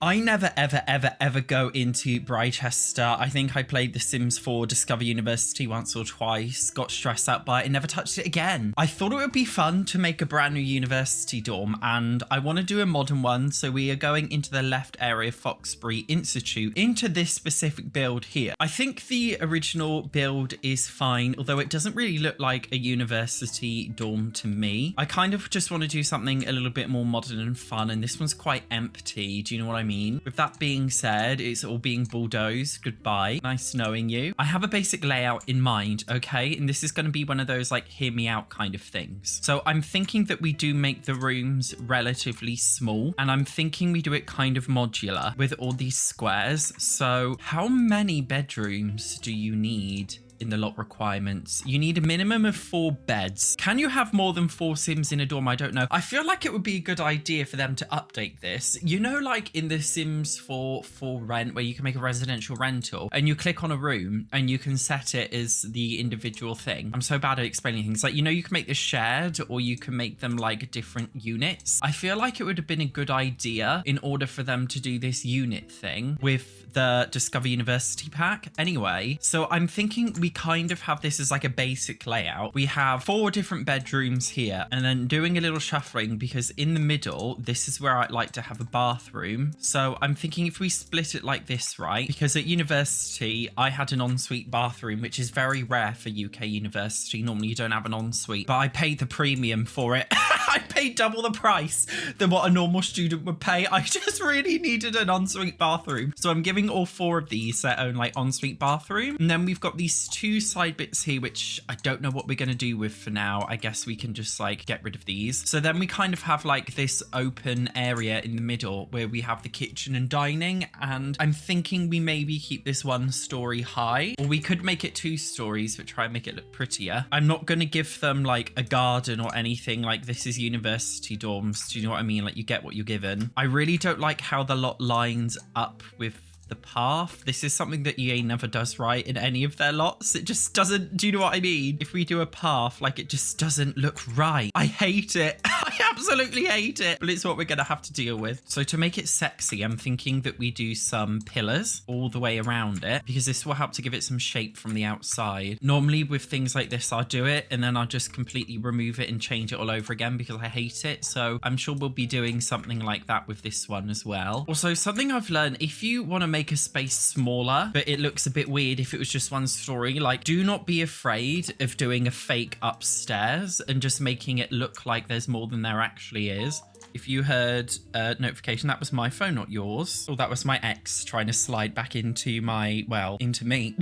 I never, ever, ever, ever go into Britechester. I think I played The Sims 4 Discover University once or twice, got stressed out by it and never touched it again. I thought it would be fun to make a brand new university dorm, and I want to do a modern one, so we are going into the left area of Foxbury Institute, into this specific build here. I think the original build is fine, although it doesn't really look like a university dorm to me. I kind of just want to do something a little bit more modern and fun, and this one's quite empty. Do you know what I mean? With that being said, it's all being bulldozed. Goodbye. Nice knowing you. I have a basic layout in mind, okay? And this is going to be one of those like hear me out kind of things. So I'm thinking that we do make the rooms relatively small, and I'm thinking we do it kind of modular with all these squares. So how many bedrooms do you need in the lot requirements? You need a minimum of 4 beds. Can you have more than 4 Sims in a dorm? I don't know. I feel like it would be a good idea for them to update this. You know, like in the Sims for rent, where you can make a residential rental and you click on a room and you can set it as the individual thing. I'm so bad at explaining things. Like, you know, you can make this shared, or you can make them like different units. I feel like it would have been a good idea in order for them to do this unit thing with the Discover University pack. Anyway, so I'm thinking we kind of have this as like a basic layout. We have 4 different bedrooms here, and then doing a little shuffling, because in the middle, this is where I'd like to have a bathroom. So I'm thinking if we split it like this, right? Because at university, I had an ensuite bathroom, which is very rare for UK university. Normally you don't have an ensuite, but I paid the premium for it. I paid double the price than what a normal student would pay. I just really needed an ensuite bathroom. So I'm giving all 4 of these their own like ensuite bathroom. And then we've got these 2 side bits here, which I don't know what we're going to do with for now. I guess we can just like get rid of these. So then we kind of have like this open area in the middle where we have the kitchen and dining. And I'm thinking we maybe keep this 1 story high, or we could make it 2 stories, but try and make it look prettier. I'm not going to give them like a garden or anything. Like, this is university dorms. Do you know what I mean? Like, you get what you're given. I really don't like how the lot lines up with the path. This is something that EA never does right in any of their lots. It just doesn't, do you know what I mean? If we do a path, like, it just doesn't look right. I hate it. I absolutely hate it, but it's what we're gonna have to deal with. So to make it sexy, I'm thinking that we do some pillars all the way around it, because this will help to give it some shape from the outside. Normally with things like this, I'll do it and then I'll just completely remove it and change it all over again because I hate it. So I'm sure we'll be doing something like that with this one as well. Also, something I've learned, if you want to make a space smaller, but it looks a bit weird if it was just 1 story, like, do not be afraid of doing a fake upstairs and just making it look like there's more than there actually is. If you heard a notification, that was my phone, not yours. Oh, that was my ex trying to slide back into my, well, into me.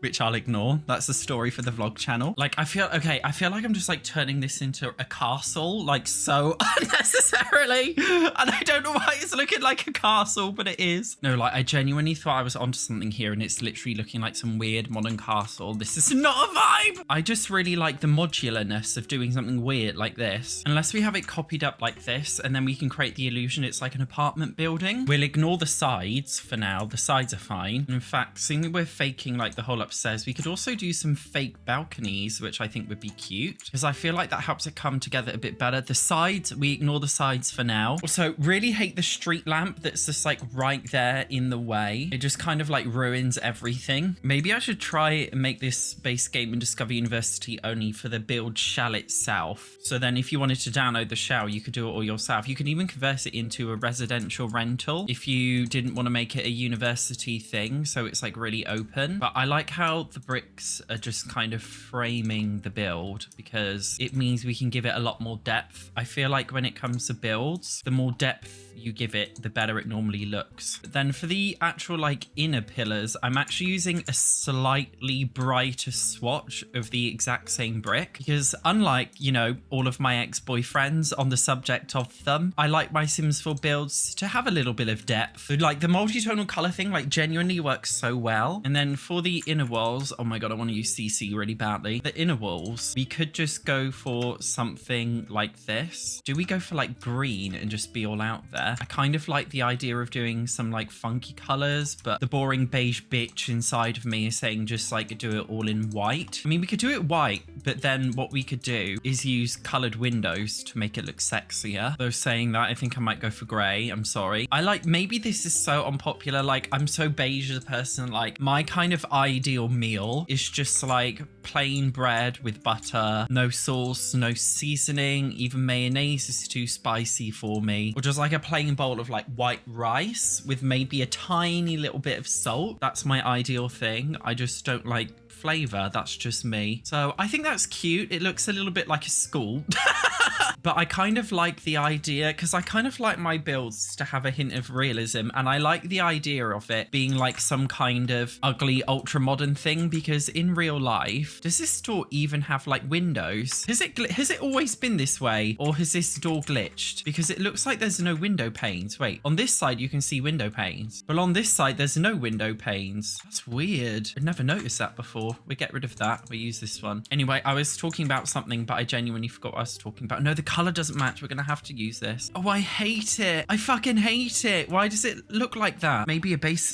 Which I'll ignore. That's a story for the vlog channel. Like, I feel like I'm just like turning this into a castle, like so unnecessarily. And I don't know why it's looking like a castle, but it is. No, like, I genuinely thought I was onto something here, and it's literally looking like some weird modern castle. This is not a vibe. I just really like the modularness of doing something weird like this. Unless we have it copied up like this, and then we can create the illusion it's like an apartment building. We'll ignore the sides for now. The sides are fine. In fact, seeing that we're faking like the whole upstairs, we could also do some fake balconies, which I think would be cute, because I feel like that helps it come together a bit better. The sides, we ignore the sides for now. Also, really hate the street lamp that's just like right there in the way. It just kind of like ruins everything. Maybe I should try and make this base game in Discover University only for the build shell itself. So then if you wanted to download the shell, you could do it all yourself. You could even convert it into a residential rental if you didn't want to make it a university thing, so it's like really open. But I like how the bricks are just kind of framing the build, because it means we can give it a lot more depth. I feel like when it comes to builds, the more depth you give it, the better it normally looks. But then for the actual like inner pillars, I'm actually using a slightly brighter swatch of the exact same brick, because unlike, you know, all of my ex-boyfriends on the subject of them, I like my Sims 4 builds to have a little bit of depth. Like, the multi-tonal color thing like genuinely works so well. And then for the inner walls, oh my god, I want to use CC really badly. The inner walls, we could just go for something like this. Do we go for like green and just be all out there? I kind of like the idea of doing some like funky colors, but the boring beige bitch inside of me is saying just like do it all in white. I mean, we could do it white, But then what we could do is use colored windows to make it look sexier. Though saying that, I think I might go for gray. I'm sorry. I like, maybe this is so unpopular. Like, I'm so beige as a person. Like, my kind of ideal meal is just like plain bread with butter, no sauce, no seasoning. Even mayonnaise is too spicy for me. Or just like a plain bowl of like white rice with maybe a tiny little bit of salt. That's my ideal thing. I just don't like flavor. That's just me. So I think that's cute. It looks a little bit like a school. But I kind of like the idea, because I kind of like my builds to have a hint of realism, and I like the idea of it being like some kind of ugly ultra modern thing, because in real life, does this door even have like windows? Has it always been this way, or has this door glitched? Because it looks like there's no window panes. Wait, on this side you can see window panes, but on this side there's no window panes. That's weird. I've never noticed that before. We get rid of that. We use this one. Anyway, I was talking about something, but I genuinely forgot what I was talking about. No, the color doesn't match. We're gonna have to use this. Oh, I hate it. I fucking hate it. Why does it look like that? Maybe a base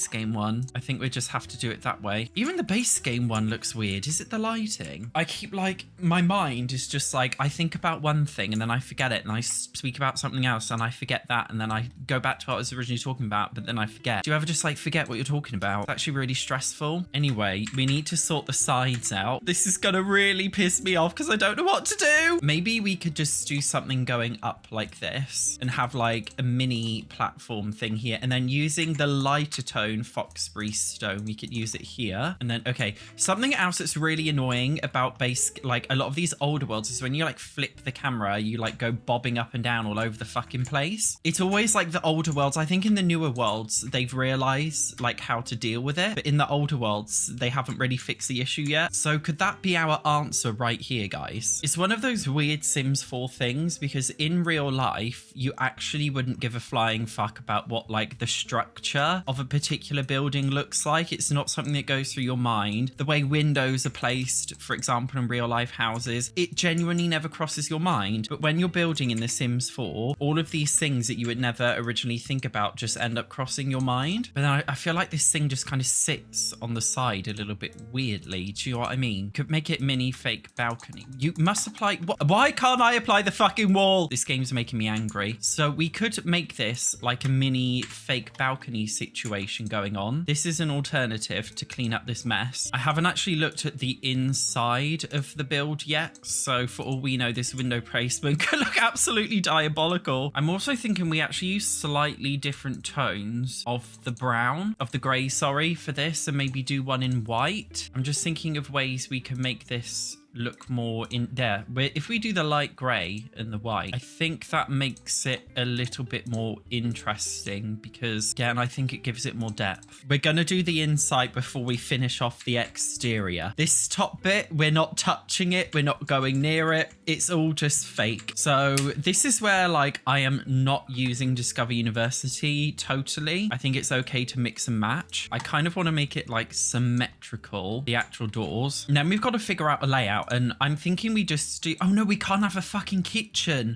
game one. I think we just have to do it that way. Even the base game one looks weird. Is it the lighting? I keep like, my mind is just like, I think about one thing and then I forget it, and I speak about something else and I forget that, and then I go back to what I was originally talking about, but then I forget. Do you ever just like forget what you're talking about? It's actually really stressful. Anyway, we need to sort the sides out. This is gonna really piss me off because I don't know what to do. Maybe we could just do something going up like this and have like a mini platform thing here, and then using the lighter tone Foxbury stone, we could use it here. And then, okay, something else that's really annoying about like a lot of these older worlds is when you like flip the camera, you like go bobbing up and down all over the fucking place. It's always like the older worlds. I think in the newer worlds, they've realized like how to deal with it, but in the older worlds, they haven't really fixed the issue yet. So could that be our answer right here, guys? It's one of those weird Sims 4 things, because in real life, you actually wouldn't give a flying fuck about what like the structure of a particular building looks like. It's not something that goes through your mind. The way windows are placed, for example, in real life houses, it genuinely never crosses your mind. But when you're building in The Sims 4, all of these things that you would never originally think about just end up crossing your mind. But then I feel like this thing just kind of sits on the side a little bit weirdly. Do you know what I mean? Could make it mini fake balcony. You must apply. Why can't I apply the fucking wall? This game's making me angry. So we could make this like a mini fake balcony situation going on. This is an alternative to clean up this mess. I haven't actually looked at the inside of the build yet, so for all we know, this window placement could look absolutely diabolical. I'm also thinking we actually use slightly different tones of the brown, of the grey, sorry, for this, and maybe do one in white. I'm just thinking of ways we can make this look more in there. If we do the light grey and the white, I think that makes it a little bit more interesting, because again, I think it gives it more depth. We're gonna do the inside before we finish off the exterior. This top bit, we're not touching it, we're not going near it, it's all just fake. So this is where like I am not using Discover University totally. I think it's okay to mix and match. I kind of want to make it like symmetrical, the actual doors, and then we've got to figure out a layout. And I'm thinking we just do... Oh no, we can't have a fucking kitchen.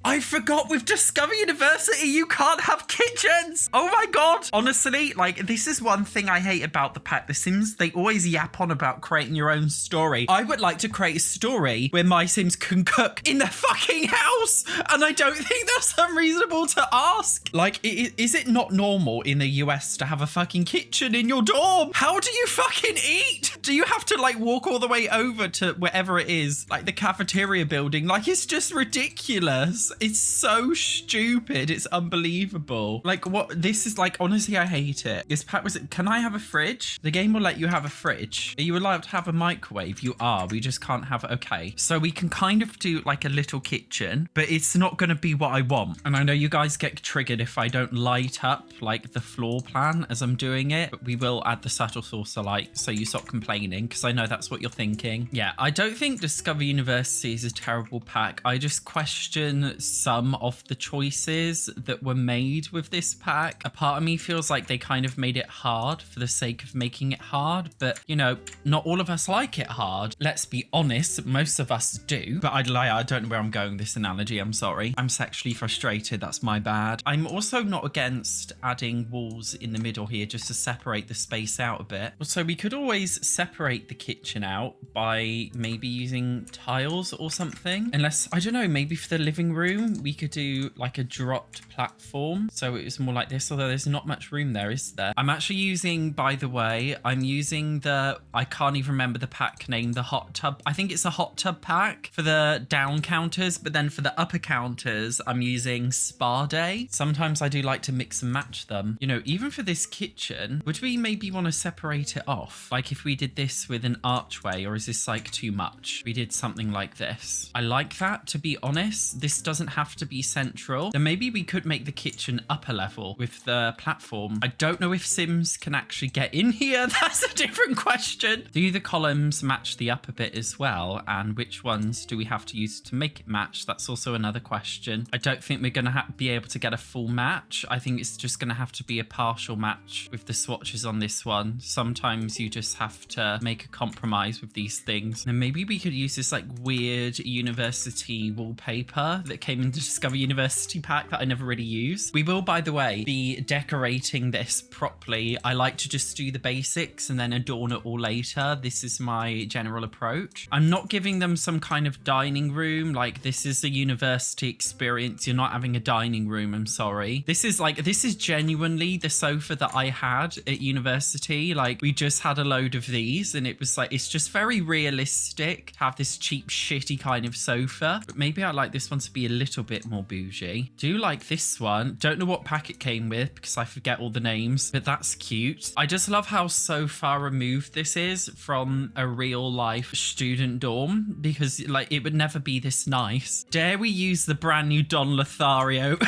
I forgot with Discover University, you can't have kitchens. Oh my God. Honestly, like, this is one thing I hate about the pack. The Sims, they always yap on about creating your own story. I would like to create a story where my Sims can cook in their fucking house. And I don't think that's unreasonable to ask. Like, is it not normal in the US to have a fucking kitchen in your dorm? How do you fucking eat? Do you have to like walk all the way over to wherever it is? Like the cafeteria building? Like, it's just ridiculous. It's so stupid. It's unbelievable. Like, what? This is like, honestly, I hate it. This pack was it. Can I have a fridge? The game will let you have a fridge. Are you allowed to have a microwave? You are. We just can't have it. Okay. So we can kind of do like a little kitchen, but it's not going to be what I want. And I know you guys get triggered if I don't light up like the floor plan as I'm doing it, but we will add the subtle saucer light so you stop complaining, because I know that's what you're thinking. Yeah, I don't think Discover University is a terrible pack. I just question some of the choices that were made with this pack. A part of me feels like they kind of made it hard for the sake of making it hard, but you know, not all of us like it hard. Let's be honest, most of us do. But I'd lie, I don't know where I'm going with this analogy, I'm sorry. I'm sexually frustrated, that's my bad. I'm also not against adding walls in the middle here just to separate the space out a bit. So we could always separate the kitchen out by maybe using tiles or something. Unless, I don't know, maybe for the living room, we could do like a dropped platform. So it was more like this, although there's not much room there, is there? I'm actually using, by the way, I'm using the, I can't even remember the pack name, the hot tub. I think it's a hot tub pack for the down counters, but then for the upper counters, I'm using Spa Day. Sometimes I do like to mix and match them. You know, even for this kitchen, would we maybe want to separate it off? Like if we did this with an archway, or is this like too much? We did something like this. I like that, to be honest. This doesn't have to be central. Then maybe we could make the kitchen upper level with the platform. I don't know if Sims can actually get in here. That's a different question. Do the columns match the upper bit as well? And which ones do we have to use to make it match? That's also another question. I don't think we're going to be able to get a full match. I think it's just going to have to be a partial match with the swatches on this one. Sometimes you just have to make a compromise with these things. And maybe we could use this like weird university wallpaper that came in the Discover University pack that I never really used. We will, by the way, be decorating this properly. I like to just do the basics and then adorn it all later. This is my general approach. I'm not giving them some kind of dining room. Like, this is a university experience. You're not having a dining room. I'm sorry. This is genuinely the sofa that I had at university. Like, we just had a load of these and it was like, it's just very realistic to have this cheap, shitty kind of sofa. But maybe I like this one to be a little bit more bougie. Do like this one. Don't know what pack it came with because I forget all the names, but that's cute. I just love how so far removed this is from a real life student dorm, because like it would never be this nice. Dare we use the brand new Don Lothario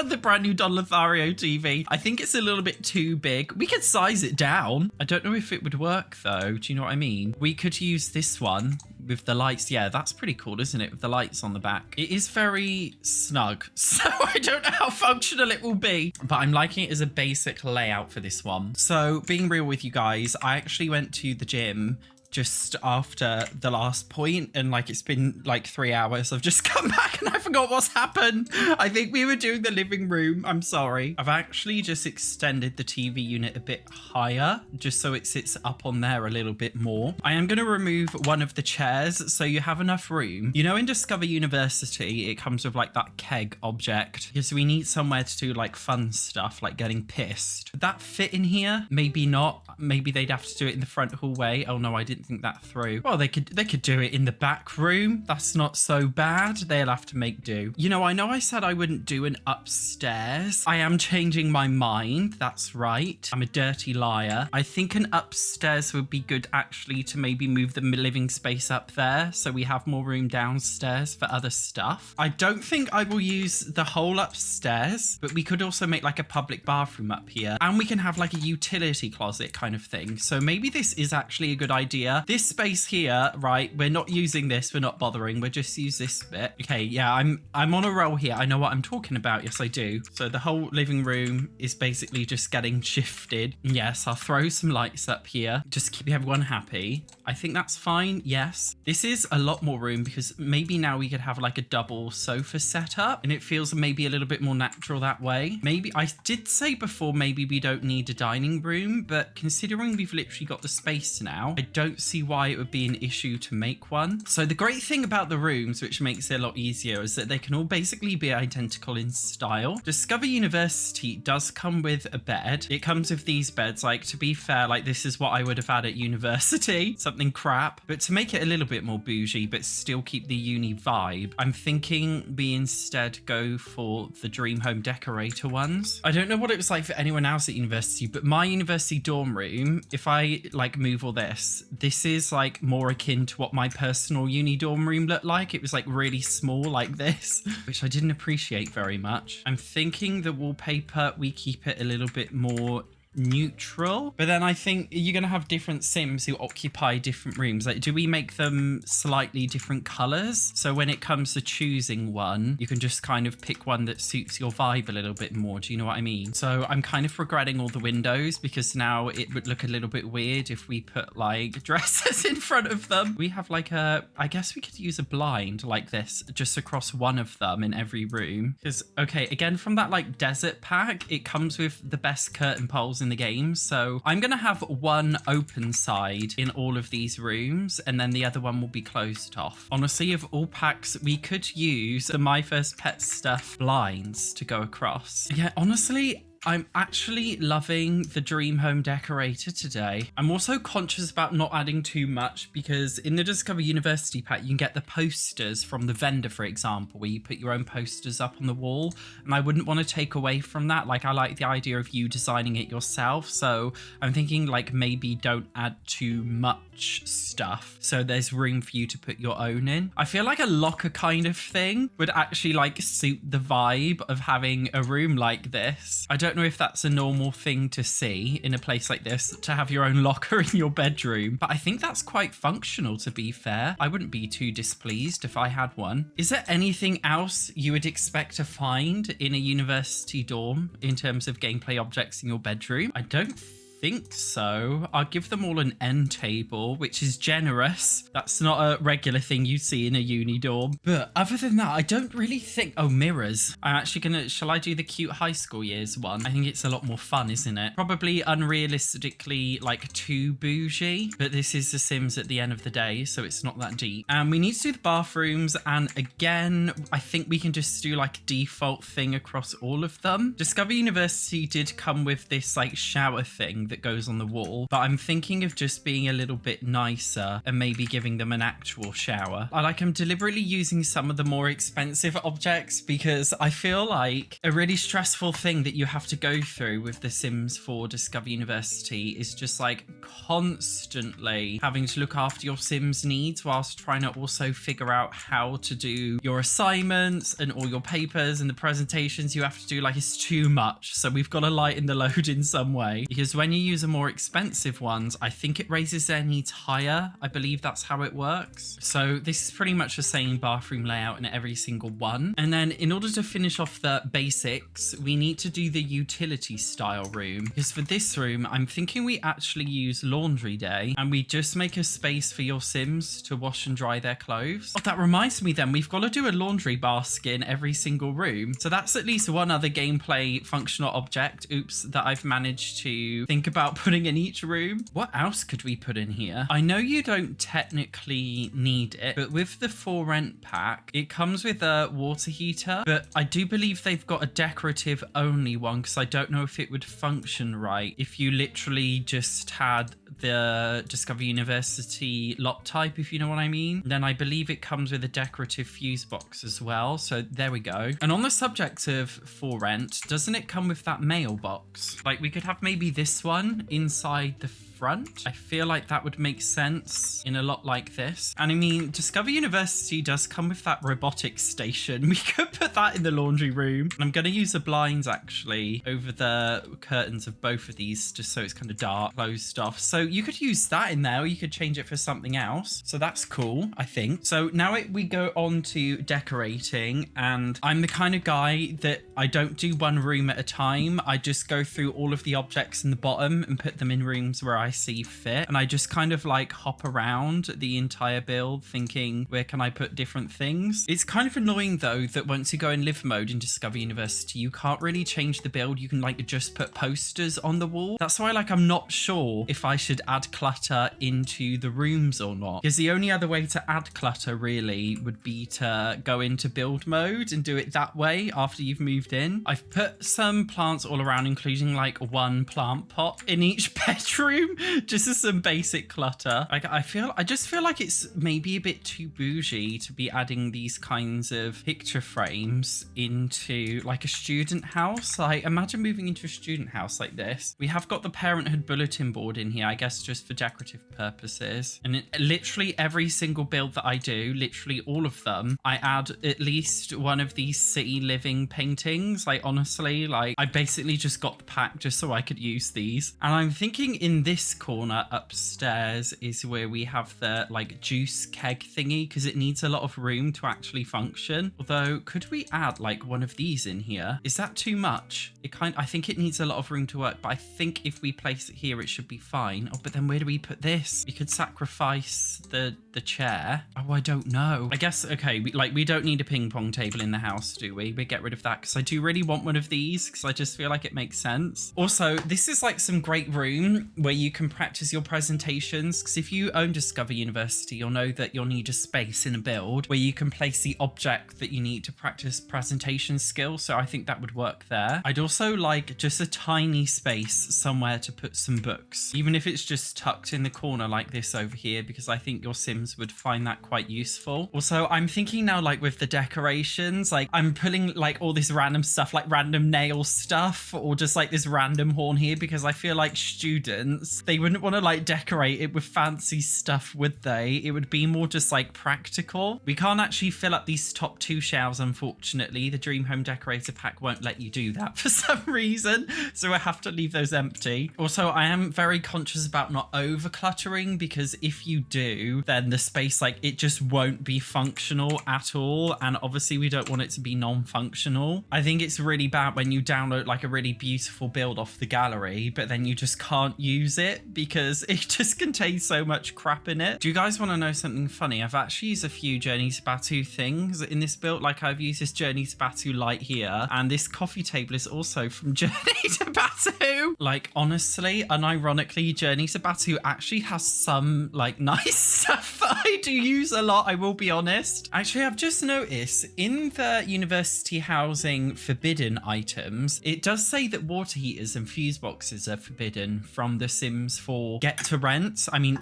the brand new Don Lothario TV. I think it's a little bit too big. We could size it down. I don't know if it would work though. Do you know what I mean? We could use this one with the lights. Yeah, that's pretty cool, isn't it? With the lights on the back. It is very snug, so I don't know how functional it will be, but I'm liking it as a basic layout for this one. So being real with you guys, I actually went to the gym just after the last point, and like it's been like 3 hours. I've just come back and I forgot what's happened. I think we were doing the living room. I'm sorry. I've actually just extended the TV unit a bit higher just so it sits up on there a little bit more. I am going to remove one of the chairs so you have enough room. You know, in Discover University, it comes with like that keg object because we need somewhere to do like fun stuff like getting pissed. Would that fit in here? Maybe not. Maybe they'd have to do it in the front hallway. Oh no, I didn't think that through. Well, they could do it in the back room. That's not so bad. They'll have to make do. You know I said I wouldn't do an upstairs. I am changing my mind. That's right. I'm a dirty liar. I think an upstairs would be good actually, to maybe move the living space up there so we have more room downstairs for other stuff. I don't think I will use the whole upstairs, but we could also make like a public bathroom up here, and we can have like a utility closet kind of thing. So maybe this is actually a good idea. This space here, right, we're not using this, we're not bothering, we'll just use this bit. Okay, yeah, I'm on a roll here. I know what I'm talking about. Yes, I do. So the whole living room is basically just getting shifted. Yes, I'll throw some lights up here just to keep everyone happy. I think that's fine. Yes, this is a lot more room because maybe now we could have like a double sofa setup and it feels maybe a little bit more natural that way. Maybe I did say before, maybe we don't need a dining room, but considering we've literally got the space now, I don't see why it would be an issue to make one. So the great thing about the rooms, which makes it a lot easier, is that they can all basically be identical in style. Discover University does come with a bed. It comes with these beds. Like, to be fair, like this is what I would have had at university, something crap. But to make it a little bit more bougie but still keep the uni vibe, I'm thinking we instead go for the dream home decorator ones. I don't know what it was like for anyone else at university, but my university dorm room, if I like move all this is like more akin to what my personal uni dorm room looked like. It was like really small like this, which I didn't appreciate very much. I'm thinking the wallpaper, we keep it a little bit more neutral. But then I think you're going to have different Sims who occupy different rooms. Like, do we make them slightly different colors? So when it comes to choosing one, you can just kind of pick one that suits your vibe a little bit more. Do you know what I mean? So I'm kind of regretting all the windows because now it would look a little bit weird if we put like dresses in front of them. We have like I guess we could use a blind like this just across one of them in every room. Because, okay, again, from that like desert pack, it comes with the best curtain poles in the game. So I'm going to have one open side in all of these rooms, and then the other one will be closed off. Honestly, of all packs, we could use the My First Pet stuff blinds to go across. Yeah, honestly, I'm actually loving the Dream Home Decorator today. I'm also conscious about not adding too much because in the Discover University pack, you can get the posters from the vendor, for example, where you put your own posters up on the wall. And I wouldn't want to take away from that. Like, I like the idea of you designing it yourself. So I'm thinking like maybe don't add too much stuff so there's room for you to put your own in. I feel like a locker kind of thing would actually like suit the vibe of having a room like this. I don't know if that's a normal thing to see in a place like this, to have your own locker in your bedroom, but I think that's quite functional, to be fair. I wouldn't be too displeased if I had one. Is there anything else you would expect to find in a university dorm in terms of gameplay objects in your bedroom? I don't think so. I'll give them all an end table, which is generous. That's not a regular thing you see in a uni dorm. But other than that, I don't really think... Oh, mirrors. I'm actually gonna... Shall I do the cute high school years one? I think it's a lot more fun, isn't it? Probably unrealistically like too bougie, but this is The Sims at the end of the day, so it's not that deep. And we need to do the bathrooms, and again, I think we can just do like a default thing across all of them. Discover University did come with this like shower thing that goes on the wall, but I'm thinking of just being a little bit nicer and maybe giving them an actual shower. I'm deliberately using some of the more expensive objects because I feel like a really stressful thing that you have to go through with The Sims 4 Discover University is just like constantly having to look after your Sims needs whilst trying to also figure out how to do your assignments and all your papers and the presentations you have to do. Like, it's too much. So we've got to lighten the load in some way, because when you use the more expensive ones, I think it raises their needs higher. I believe that's how it works. So this is pretty much the same bathroom layout in every single one. And then in order to finish off the basics, we need to do the utility style room, because for this room, I'm thinking we actually use laundry day and we just make a space for your Sims to wash and dry their clothes. Oh, that reminds me then, we've got to do a laundry basket in every single room. So that's at least one other gameplay functional object, that I've managed to think about putting in each room. What else could we put in here? I know you don't technically need it, but with the For Rent pack, it comes with a water heater, but I do believe they've got a decorative only one, because I don't know if it would function right if you literally just had the Discover University lot type, if you know what I mean. Then I believe it comes with a decorative fuse box as well. So there we go. And on the subject of For Rent, doesn't it come with that mailbox? Like, we could have maybe this one inside the front. I feel like that would make sense in a lot like this. And I mean, Discover University does come with that robotics station. We could put that in the laundry room. And I'm going to use the blinds actually over the curtains of both of these, just so it's kind of dark, closed off. So you could use that in there, or you could change it for something else. So that's cool, I think. So now we go on to decorating, and I'm the kind of guy that I don't do one room at a time. I just go through all of the objects in the bottom and put them in rooms where I see fit, and I just kind of like hop around the entire build thinking, where can I put different things? It's kind of annoying though that once you go in live mode in Discover University, you can't really change the build. You can like just put posters on the wall. That's why like I'm not sure if I should add clutter into the rooms or not, because the only other way to add clutter really would be to go into build mode and do it that way after you've moved in. I've put some plants all around, including like one plant pot in each bedroom, just as some basic clutter. I just feel like it's maybe a bit too bougie to be adding these kinds of picture frames into like a student house. Like imagine moving into a student house like this. We have got the parenthood bulletin board in here, I guess just for decorative purposes. And literally every single build that I do, literally all of them, I add at least one of these city living paintings. Like honestly, like I basically just got the pack just so I could use these. And I'm thinking in this corner upstairs is where we have the like juice keg thingy, because it needs a lot of room to actually function. Although could we add like one of these in here? Is that too much? I think it needs a lot of room to work, but I think if we place it here it should be fine. Oh, but then where do we put this? We could sacrifice the chair. Oh, I don't know. I guess, okay, we don't need a ping pong table in the house, do we? We get rid of that because I do really want one of these because I just feel like it makes sense. Also, this is like some great room where you can practice your presentations, because if you own Discover University, you'll know that you'll need a space in a build where you can place the object that you need to practice presentation skills. So I think that would work there. I'd also like just a tiny space somewhere to put some books, even if it's just tucked in the corner like this over here, because I think your Sims would find that quite useful. Also, I'm thinking now like with the decorations, like I'm pulling like all this random stuff, like random nail stuff, or just like this random horn here, because I feel like students, they wouldn't want to like decorate it with fancy stuff, would they? It would be more just like practical. We can't actually fill up these top two shelves, unfortunately. The Dream Home Decorator pack won't let you do that for some reason, so I have to leave those empty. Also, I am very conscious about not over cluttering, because if you do, then the space, like it just won't be functional at all, and obviously we don't want it to be non-functional. I think it's really bad when you download like a really beautiful build off the gallery, but then you just can't use it because it just contains so much crap in it. Do you guys want to know something funny? I've actually used a few Journey to Batu things in this build. Like I've used this Journey to Batu light here, and this coffee table is also from Journey to Batu. Like honestly, unironically, Journey to Batu actually has some like nice stuff that I do use a lot, I will be honest. Actually, I've just noticed in the university housing forbidden items, it does say that water heaters and fuse boxes are forbidden from The Sims 4 Get to Rent. I mean,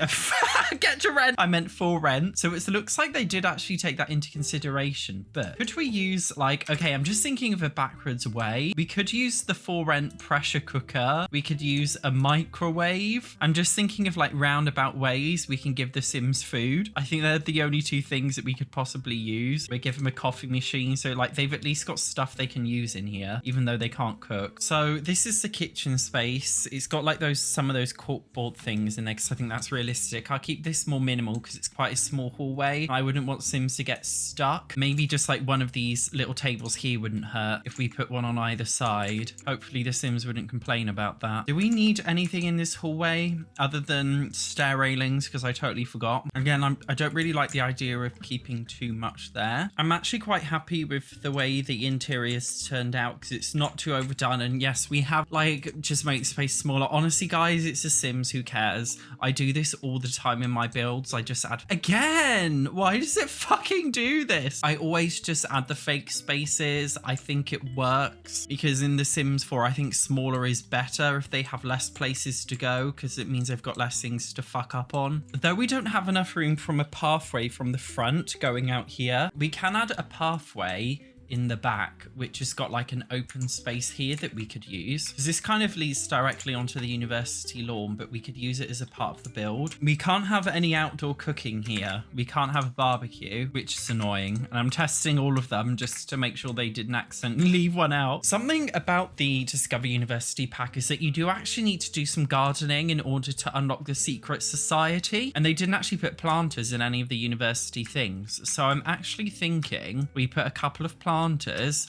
Get to Rent. I meant for rent. So it looks like they did actually take that into consideration. But could we use like, okay, I'm just thinking of a backwards way. We could use the for rent pressure cooker. We could use a microwave. I'm just thinking of like roundabout ways we can give The Sims food. I think they're the only two things that we could possibly use. We give them a coffee machine, so like they've at least got stuff they can use in here, even though they can't cook. So this is the kitchen space. It's got like some of those corkboard things in there, because I think that's realistic. I'll keep this more minimal because it's quite a small hallway. I wouldn't want Sims to get stuck. Maybe just like one of these little tables here wouldn't hurt if we put one on either side. Hopefully the Sims wouldn't complain about that. Do we need anything in this hallway other than stair railings? Because I totally forgot. Again, I don't really like the idea of keeping too much there. I'm actually quite happy with the way the interior's turned out, because it's not too overdone. And yes, we have like just make space smaller. Honestly, guys, it's The Sims. Who cares? I do this all the time in my builds. I just add again. Why does it fucking do this? I always just add the fake spaces. I think it works because in The Sims 4, I think smaller is better if they have less places to go, because it means they've got less things to fuck up on. Though we don't have enough room from a pathway from the front going out here, we can add a pathway in the back, which has got like an open space here that we could use, because this kind of leads directly onto the university lawn, but we could use it as a part of the build. We can't have any outdoor cooking here. We can't have a barbecue, which is annoying, and I'm testing all of them just to make sure they didn't accidentally leave one out. Something about the Discover University pack is that you do actually need to do some gardening in order to unlock the secret society, and they didn't actually put planters in any of the university things. So I'm actually thinking we put a couple of planters,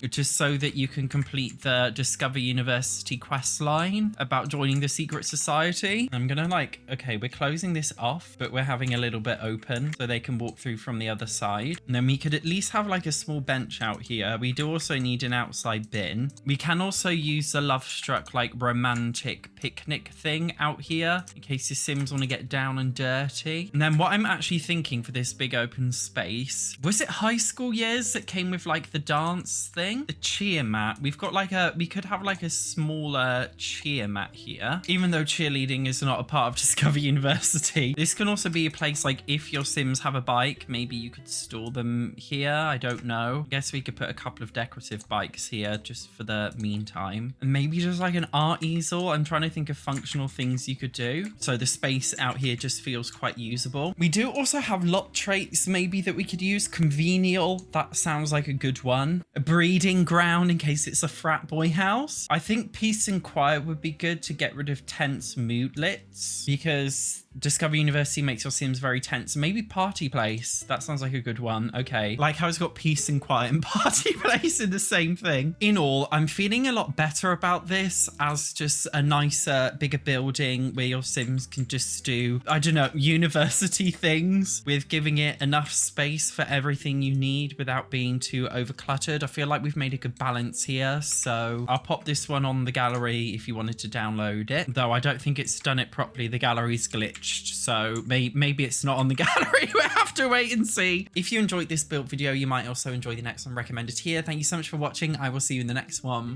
just so that you can complete the Discover University quest line about joining the secret society. I'm gonna like, okay, we're closing this off, but we're having a little bit open so they can walk through from the other side. And then we could at least have like a small bench out here. We do also need an outside bin. We can also use the Love Struck like romantic picnic thing out here in case the Sims want to get down and dirty. And then what I'm actually thinking for this big open space, was it high school years that came with like the dance thing. The cheer mat. We've got like a, we could have like a smaller cheer mat here, even though cheerleading is not a part of Discover University. This can also be a place like if your Sims have a bike, maybe you could store them here. I don't know. I guess we could put a couple of decorative bikes here just for the meantime. And maybe just like an art easel. I'm trying to think of functional things you could do. So the space out here just feels quite usable. We do also have lot traits maybe that we could use. Convenial. That sounds like a good one. A breeding ground in case it's a frat boy house. I think peace and quiet would be good to get rid of tense moodlets because Discover University makes your Sims very tense. Maybe party place. That sounds like a good one. Okay. Like how it's got peace and quiet and party place in the same thing. In all, I'm feeling a lot better about this as just a nicer, bigger building where your Sims can just do, I don't know, university things with giving it enough space for everything you need without being too overcluttered. I feel like we've made a good balance here. So I'll pop this one on the gallery if you wanted to download it. Though I don't think it's done it properly. The gallery's glitched. So maybe it's not on the gallery. We'll have to wait and see. If you enjoyed this build video, you might also enjoy the next one recommended here. Thank you so much for watching. I will see you in the next one.